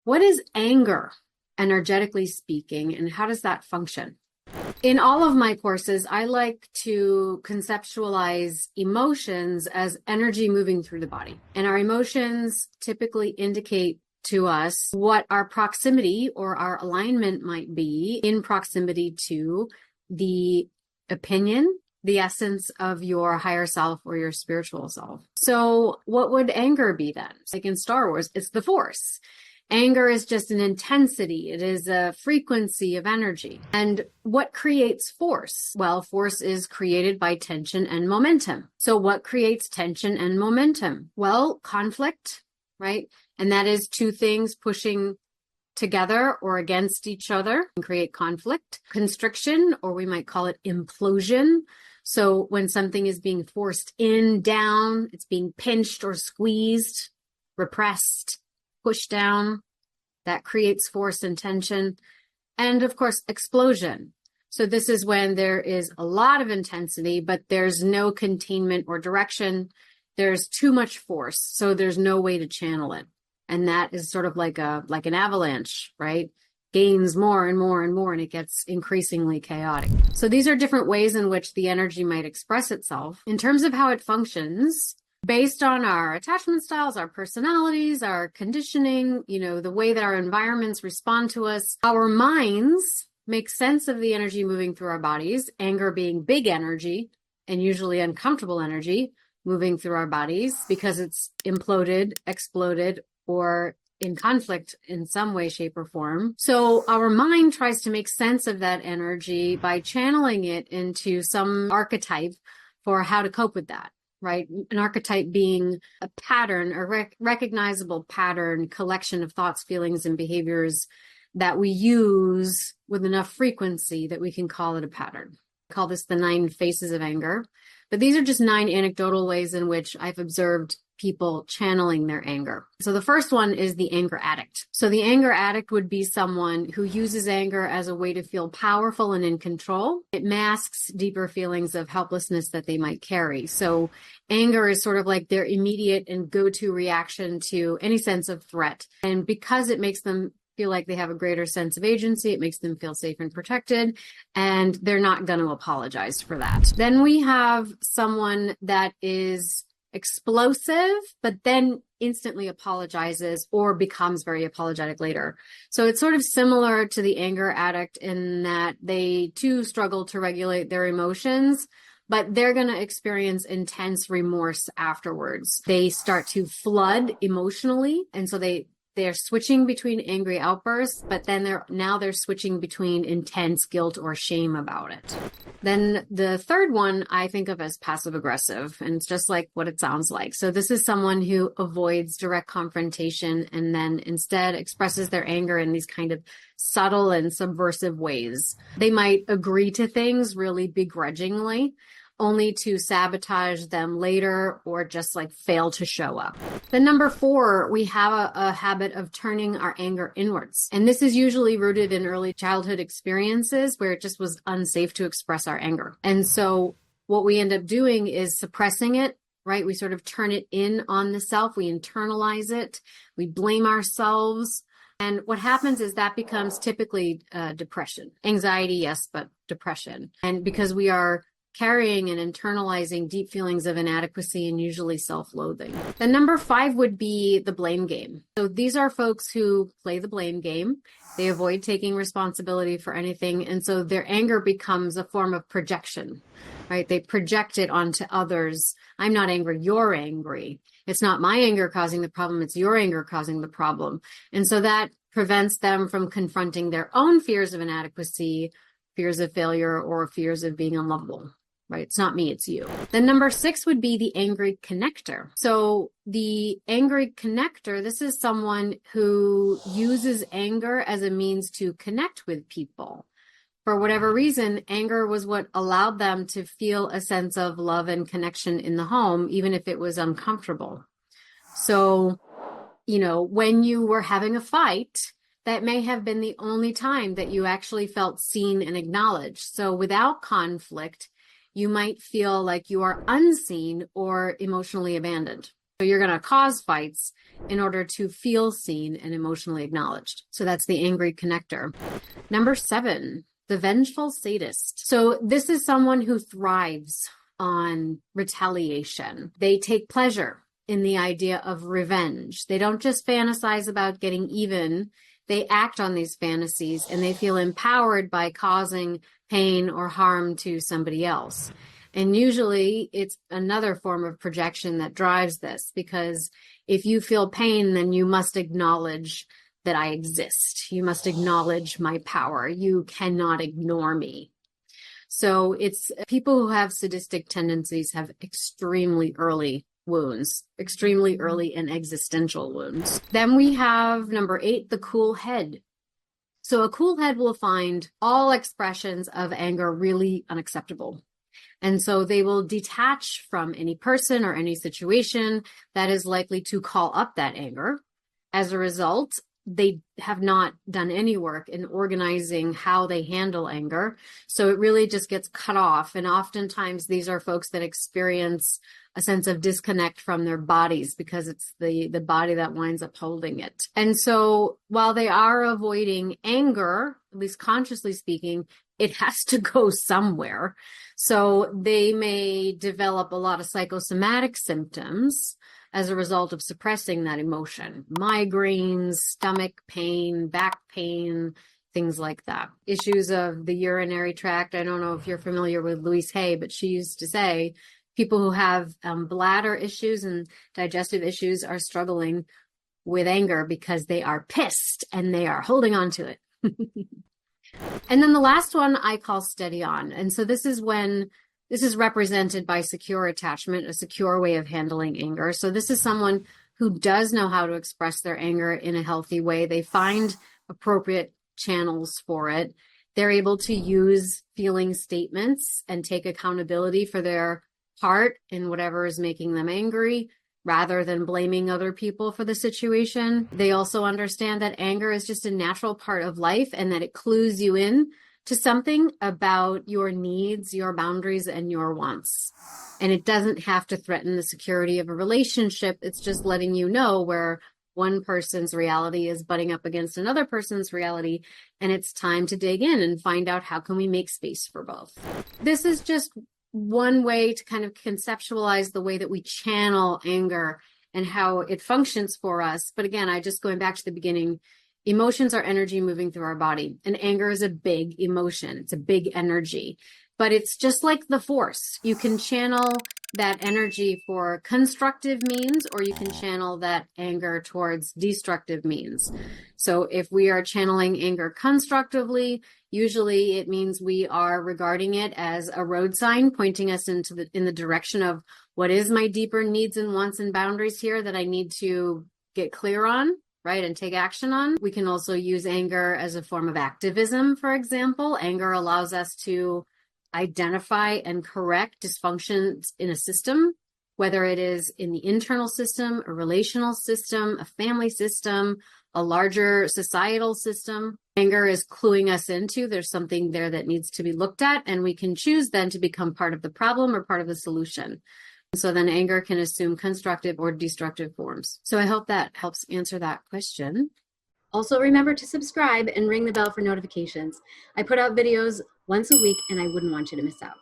What is anger, energetically speaking, and how does that function? In all of my courses, I like to conceptualize emotions as energy moving through the body. And our emotions typically indicate to us what our proximity or our alignment might be in proximity to the opinion, the essence of your higher self or your spiritual self. So what would anger be then? Like in Star Wars, it's the Force. Anger is just an intensity. It is a frequency of energy. And what creates force? Well, force is created by tension and momentum. So what creates tension and momentum? Well, conflict, right? And that is two things pushing together or against each other and create conflict. Constriction, or we might call it implosion. So when something is being forced in, down, it's being pinched or squeezed, repressed, pushed down, that creates force and tension. And of course, explosion. So this is when there is a lot of intensity, but there's no containment or direction. There's too much force, so there's no way to channel it. And that is sort of like an avalanche, right? Gains more and more and more, and it gets increasingly chaotic. So these are different ways in which the energy might express itself. In terms of how it functions, based on our attachment styles, our personalities, our conditioning, the way that our environments respond to us, our minds make sense of the energy moving through our bodies, anger being big energy and usually uncomfortable energy moving through our bodies because it's imploded, exploded, or in conflict in some way, shape, or form. So our mind tries to make sense of that energy by channeling it into some archetype for how to cope with that. Right? An archetype being a pattern, a recognizable pattern, collection of thoughts, feelings, and behaviors that we use with enough frequency that we can call it a pattern. I call this the 9 faces of anger. But these are just 9 anecdotal ways in which I've observed people channeling their anger. So the first one is the anger addict. So the anger addict would be someone who uses anger as a way to feel powerful and in control. It masks deeper feelings of helplessness that they might carry. So anger is sort of like their immediate and go-to reaction to any sense of threat. And because it makes them feel like they have a greater sense of agency, it makes them feel safe and protected, and they're not going to apologize for that. Then we have someone that is explosive, but then instantly apologizes or becomes very apologetic later. So it's sort of similar to the anger addict in that they too struggle to regulate their emotions, but they're going to experience intense remorse afterwards. They start to flood emotionally, and so they're switching between angry outbursts, but then they're switching between intense guilt or shame about it. Then the third one I think of as passive aggressive, and it's just like what it sounds like. So this is someone who avoids direct confrontation and then instead expresses their anger in these kind of subtle and subversive ways. They might agree to things really begrudgingly, only to sabotage them later or just like fail to show up. Then number 4, we have a habit of turning our anger inwards. And this is usually rooted in early childhood experiences where it just was unsafe to express our anger. And so what we end up doing is suppressing it, right? We sort of turn it in on the self. We internalize it. We blame ourselves. And what happens is that becomes typically depression. Anxiety, yes, but depression. And because we are carrying and internalizing deep feelings of inadequacy and usually self-loathing. Then number 5 would be the blame game. So these are folks who play the blame game. They avoid taking responsibility for anything. And so their anger becomes a form of projection, right? They project it onto others. I'm not angry, you're angry. It's not my anger causing the problem, it's your anger causing the problem. And so that prevents them from confronting their own fears of inadequacy, fears of failure, or fears of being unlovable. Right? It's not me, it's you. Then number 6 would be the angry connector. So the angry connector, this is someone who uses anger as a means to connect with people. For whatever reason, anger was what allowed them to feel a sense of love and connection in the home, even if it was uncomfortable. So, when you were having a fight, that may have been the only time that you actually felt seen and acknowledged. So without conflict, you might feel like you are unseen or emotionally abandoned. So you're going to cause fights in order to feel seen and emotionally acknowledged. So that's the angry connector. Number 7, the vengeful sadist. So this is someone who thrives on retaliation. They take pleasure in the idea of revenge. They don't just fantasize about getting even. They act on these fantasies and they feel empowered by causing pain or harm to somebody else. And usually it's another form of projection that drives this, because if you feel pain, then you must acknowledge that I exist. You must acknowledge my power. You cannot ignore me. So it's people who have sadistic tendencies have extremely early wounds, extremely early and existential wounds. Then we have number 8, the cool head. So a cool head will find all expressions of anger really unacceptable. And so they will detach from any person or any situation that is likely to call up that anger. As a result, they have not done any work in organizing how they handle anger. So it really just gets cut off. And oftentimes these are folks that experience a sense of disconnect from their bodies because it's the body that winds up holding it. And so while they are avoiding anger, at least consciously speaking, it has to go somewhere. So they may develop a lot of psychosomatic symptoms as a result of suppressing that emotion. Migraines, stomach pain, back pain, things like that. Issues of the urinary tract. I don't know if you're familiar with Louise Hay, but she used to say people who have bladder issues and digestive issues are struggling with anger because they are pissed and they are holding on to it. And then the last one I call steady on. And so this is represented by secure attachment, a secure way of handling anger. So this is someone who does know how to express their anger in a healthy way. They find appropriate channels for it. They're able to use feeling statements and take accountability for their part in whatever is making them angry, rather than blaming other people for the situation. They also understand that anger is just a natural part of life and that it clues you in to something about your needs, your boundaries, and your wants. And it doesn't have to threaten the security of a relationship. It's just letting you know where one person's reality is butting up against another person's reality, and it's time to dig in and find out how can we make space for both. This is just one way to kind of conceptualize the way that we channel anger and how it functions for us. But again, going back to the beginning, emotions are energy moving through our body, and anger is a big emotion. It's a big energy, but it's just like the force. You can channel that energy for constructive means, or you can channel that anger towards destructive means. So if we are channeling anger constructively, usually it means we are regarding it as a road sign pointing us in the direction of what is my deeper needs and wants and boundaries here that I need to get clear on, right, and take action on. We can also use anger as a form of activism, for example. Anger allows us to identify and correct dysfunctions in a system, whether it is in the internal system, a relational system, a family system, a larger societal system. Anger is cluing us into there's something there that needs to be looked at, and we can choose then to become part of the problem or part of the solution. So then anger can assume constructive or destructive forms. So I hope that helps answer that question. Also, remember to subscribe and ring the bell for notifications. I put out videos once a week, and I wouldn't want you to miss out.